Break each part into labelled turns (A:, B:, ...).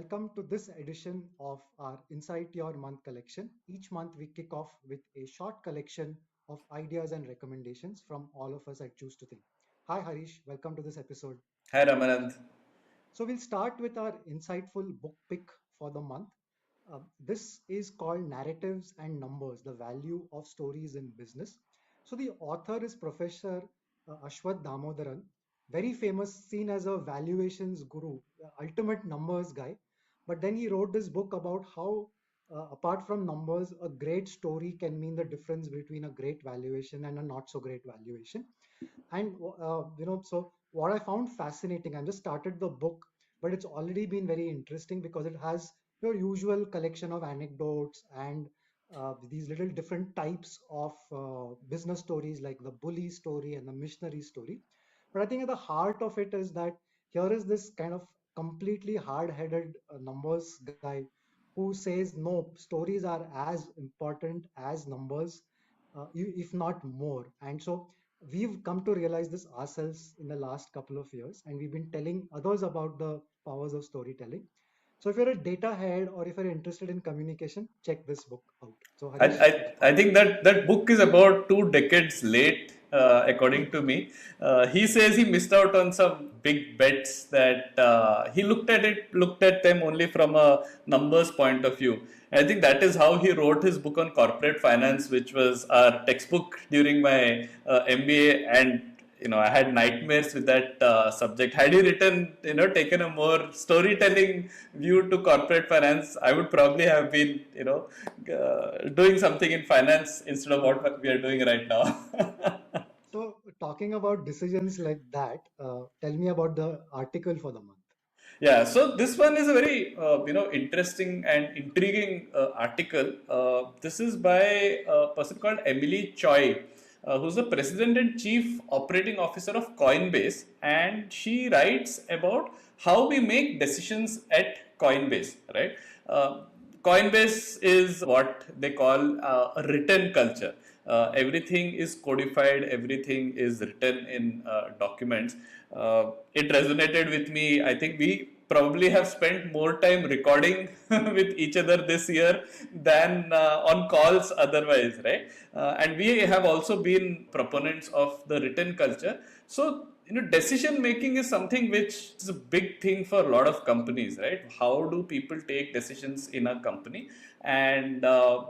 A: welcome to this edition of our Incite Your Month collection. Each month we kick off with a short collection of ideas and recommendations from all of us at Choose to Think. Hi Harish, welcome to this episode.
B: Hi Ramanand.
A: So we'll start with our insightful book pick for the month. This is called Narratives and Numbers, the Value of Stories in Business. So the author is Professor Ashwath Damodaran, very famous, seen as a valuations guru, ultimate numbers guy. But then he wrote this book about how, apart from numbers, a great story can mean the difference between a great valuation and a not so great valuation. And so what I found fascinating, I just started the book, but it's already been very interesting because it has your usual collection of anecdotes and these little different types of business stories, like the bully story and the missionary story. But I think at the heart of it is that here is this kind of completely hard-headed numbers guy who says no, stories are as important as numbers, if not more. And so we've come to realize this ourselves in the last couple of years, and we've been telling others about the powers of storytelling. So if you're a data head or if you're interested in communication, check this book out. So
B: I,
A: Harish.
B: I think that book is about 2 decades late, according to me. He says he missed out on some big bets that he looked at them only from a numbers point of view. And I think that is how he wrote his book on corporate finance, which was our textbook during my MBA. And I had nightmares with that subject. Had he written, taken a more storytelling view to corporate finance, I would probably have been, doing something in finance instead of what we are doing right now.
A: So talking about decisions like that, tell me about the article for the month.
B: Yeah, so this one is a very interesting and intriguing article. This is by a person called Emily Choi, who's the president and chief operating officer of Coinbase, and she writes about how we make decisions at Coinbase. Right, Coinbase is what they call a written culture. Everything is codified, everything is written in documents. It resonated with me. I think we probably have spent more time recording with each other this year than on calls otherwise, right? And we have also been proponents of the written culture. So, decision making is something which is a big thing for a lot of companies, right? How do people take decisions in a company? And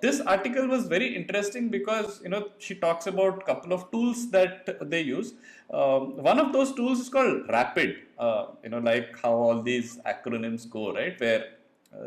B: this article was very interesting because she talks about a couple of tools that they use. One of those tools is called rapid, like how all these acronyms go, right? Where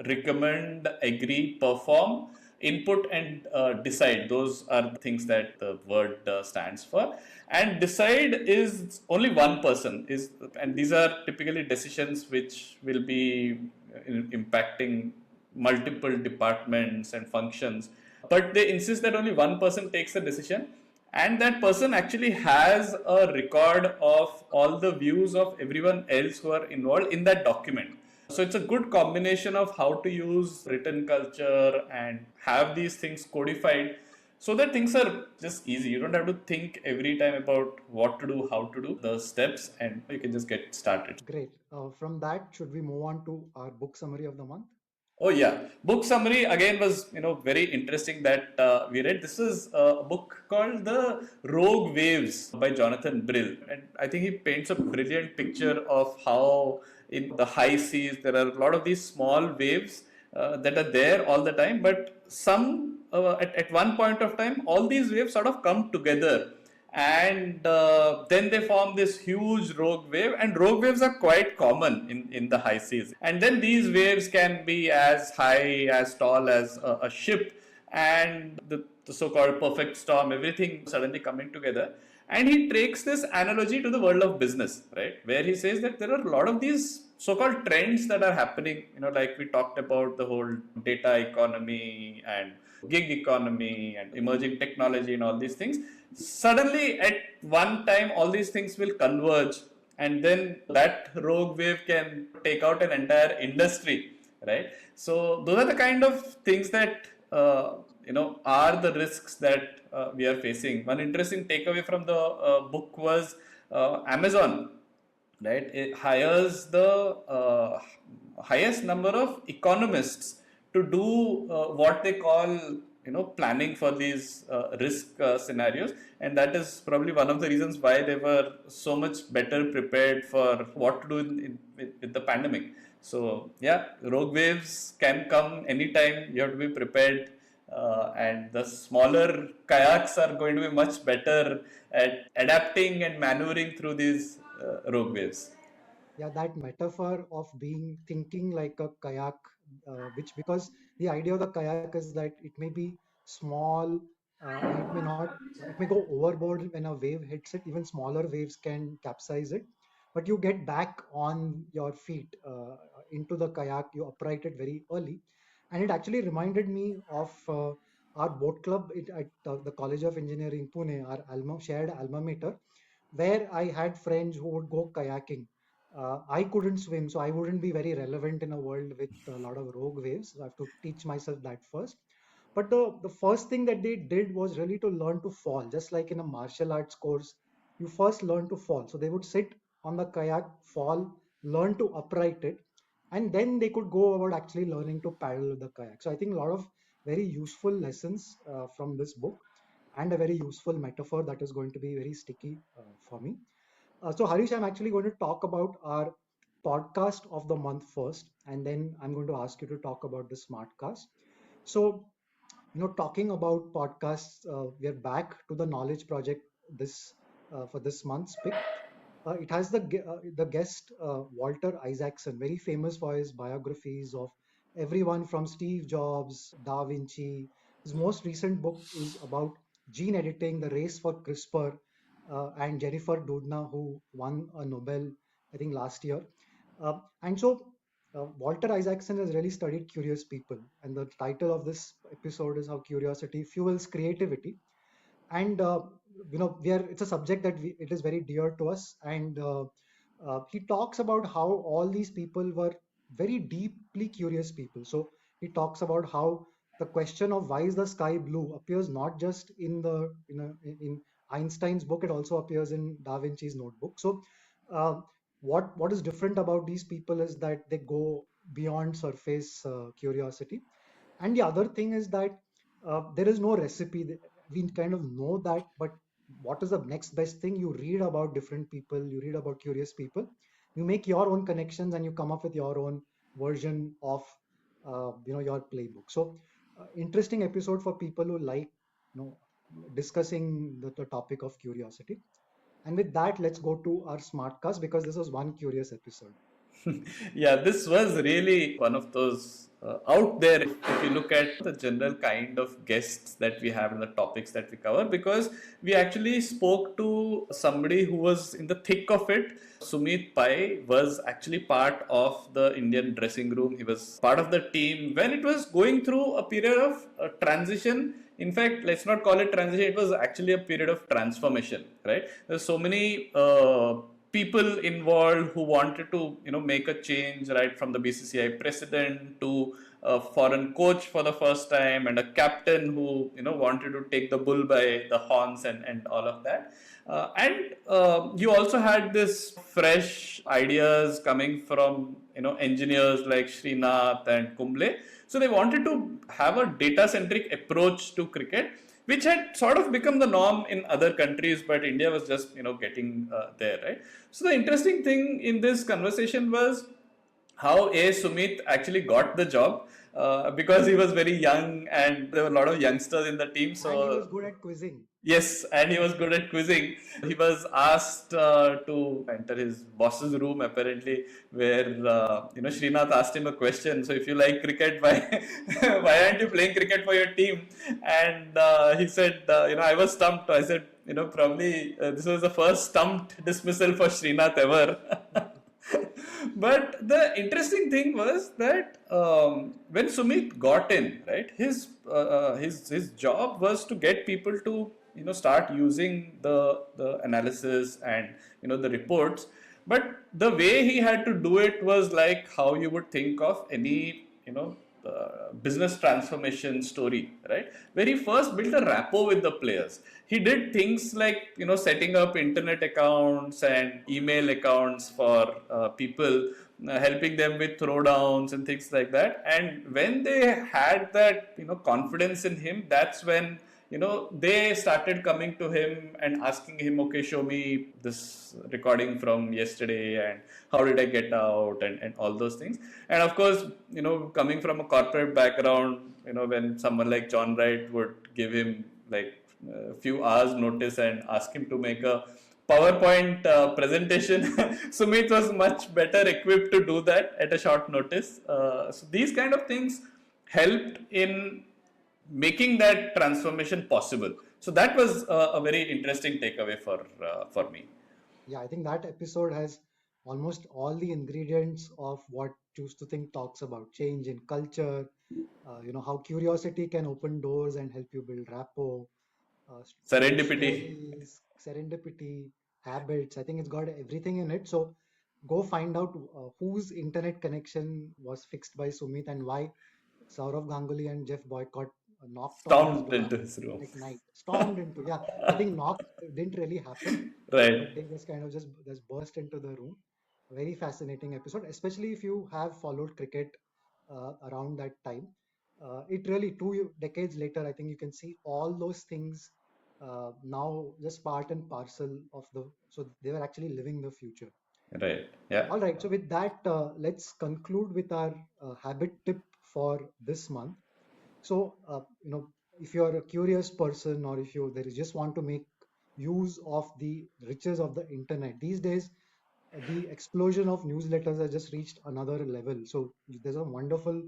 B: recommend, agree, perform, input, and decide. Those are the things that the word stands for. And decide is only one person is, and these are typically decisions which will be impacting multiple departments and functions, but they insist that only one person takes the decision, and that person actually has a record of all the views of everyone else who are involved in that document. So it's a good combination of how to use written culture and have these things codified so that things are just easy. You don't have to think every time about what to do, how to do the steps, and you can just get started.
A: Great. From that, should we move on to our book summary of the month?
B: Oh yeah, book summary again was very interesting that we read. This is a book called The Rogue Waves by Jonathan Brill, and I think he paints a brilliant picture of how in the high seas there are a lot of these small waves that are there all the time, but some at one point of time all these waves sort of come together, and then they form this huge rogue wave, and rogue waves are quite common in the high seas, and then these waves can be as high, as tall as a ship, and the so-called perfect storm, everything suddenly coming together. And he takes this analogy to the world of business, right, where he says that there are a lot of these so-called trends that are happening, like we talked about the whole data economy and gig economy and emerging technology and all these things. Suddenly at one time all these things will converge, and then that rogue wave can take out an entire industry, right? So those are the kind of things that are the risks that we are facing. One interesting takeaway from the book was Amazon, right? It hires the highest number of economists to do what they call planning for these risk scenarios, and that is probably one of the reasons why they were so much better prepared for what to do with the pandemic. So yeah, rogue waves can come anytime. You have to be prepared, and the smaller kayaks are going to be much better at adapting and maneuvering through these rogue waves.
A: Yeah, that metaphor of being thinking like a kayak, which because the idea of the kayak is that it may be small and it may go overboard when a wave hits it. Even smaller waves can capsize it, but you get back on your feet into the kayak. You upright it very early, and it actually reminded me of our boat club at the College of Engineering, Pune, our shared alma mater, where I had friends who would go kayaking. I couldn't swim, so I wouldn't be very relevant in a world with a lot of rogue waves. So I have to teach myself that first. But the first thing that they did was really to learn to fall, just like in a martial arts course. You first learn to fall. So they would sit on the kayak, fall, learn to upright it, and then they could go about actually learning to paddle the kayak. So I think a lot of very useful lessons from this book, and a very useful metaphor that is going to be very sticky for me. So, Harish, I'm actually going to talk about our podcast of the month first, and then I'm going to ask you to talk about the smartcast. So, talking about podcasts, we are back to the Knowledge Project this for this month's pick. It has the guest Walter Isaacson, very famous for his biographies of everyone from Steve Jobs, Da Vinci. His most recent book is about gene editing, the race for CRISPR, and Jennifer Doudna, who won a Nobel, I think, last year. And so Walter Isaacson has really studied curious people, and the title of this episode is How Curiosity Fuels Creativity. And we are it's a subject that it is very dear to us, and he talks about how all these people were very deeply curious people. So he talks about how the question of why is the sky blue appears not just in the in Einstein's book, it also appears in Da Vinci's notebook. So uh, what is different about these people is that they go beyond surface curiosity. And the other thing is that there is no recipe. We kind of know that, but what is the next best thing? You read about different people, you read about curious people, you make your own connections, and you come up with your own version of your playbook. So interesting episode for people who like you know discussing the topic of curiosity. And with that, let's go to our smartcast, because this was one curious episode.
B: Yeah, this was really one of those out there if you look at the general kind of guests that we have and the topics that we cover, because we actually spoke to somebody who was in the thick of it. Sumit Pai was actually part of the Indian dressing room. He was part of the team when it was going through a period of transition. In fact, let's not call it transition, it was actually a period of transformation, right? There's so many people involved who wanted to make a change, right from the BCCI president to a foreign coach for the first time, and a captain who wanted to take the bull by the horns, and all of that. And you also had this fresh ideas coming from engineers like Srinath and Kumble. So they wanted to have a data centric approach to cricket, which had sort of become the norm in other countries, but India was just getting there, right? So the interesting thing in this conversation was how Sumit actually got the job, because he was very young and there were a lot of youngsters in the team.
A: And he was
B: So
A: good at quizzing.
B: yes, and he was good at quizzing. He was asked to enter his boss's room, apparently, where Srinath asked him a question. So, if you like cricket, why why aren't you playing cricket for your team? And he said, I was stumped. I said, probably this was the first stumped dismissal for Srinath ever. But the interesting thing was that when Sumit got in, right, his job was to get people to start using the analysis and the reports. But the way he had to do it was like how you would think of any business transformation story, right? Where he first built a rapport with the players. He did things like, setting up internet accounts and email accounts for people, helping them with throwdowns and things like that. And when they had that, confidence in him, that's when they started coming to him and asking him, okay, show me this recording from yesterday and how did I get out, and all those things. And of course, coming from a corporate background, when someone like John Wright would give him like a few hours notice and ask him to make a PowerPoint presentation, Sumit was much better equipped to do that at a short notice. So these kind of things helped in making that transformation possible. So that was a very interesting takeaway for me.
A: Yeah, I think that episode has almost all the ingredients of what Choose to Think talks about: change in culture, how curiosity can open doors and help you build rapport,
B: Serendipity.
A: stories, serendipity, habits. I think it's got everything in it. So go find out whose internet connection was fixed by Sumit and why Saurav Ganguly and Jeff Boycott knocked on his
B: Stormed
A: door
B: into his room.
A: at night, stormed into. Yeah, I think knock didn't really happen, but
B: Right.
A: they just kind of just burst into the room. Very fascinating episode, especially if you have followed cricket around that time. It really, 2 decades later, I think you can see all those things now just part and parcel of the. So they were actually living the future.
B: Right. Yeah.
A: All right. So with that, let's conclude with our habit tip for this month. So, if you're a curious person, or if you there is just want to make use of the riches of the internet these days, the explosion of newsletters has just reached another level. So there's a wonderful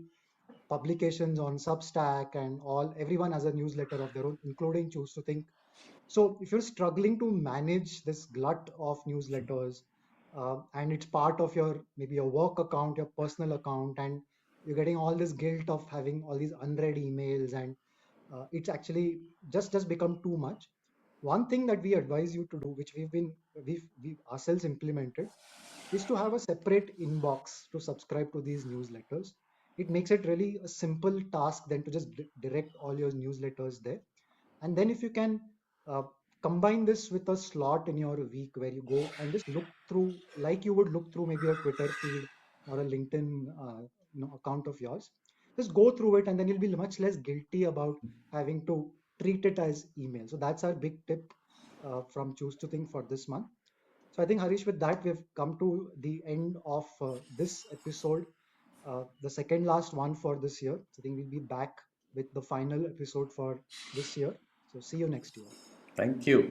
A: publications on Substack and all. Everyone has a newsletter of their own, including Choose to Think. So if you're struggling to manage this glut of newsletters, and it's part of your maybe your work account, your personal account, and you're getting all this guilt of having all these unread emails, and it's actually just become too much. One thing that we advise you to do, which we've ourselves implemented, is to have a separate inbox to subscribe to these newsletters. It makes it really a simple task than to just direct all your newsletters there. And then if you can uh, combine this with a slot in your week where you go and just look through, like you would look through maybe a Twitter feed or a LinkedIn account of yours, just go through it, and then you'll be much less guilty about having to treat it as email. So that's our big tip from Choose to Think for this month. So I think, Harish, with that, we've come to the end of this episode, the second last one for this year. So I think we'll be back with the final episode for this year. So see you next year.
B: Thank you.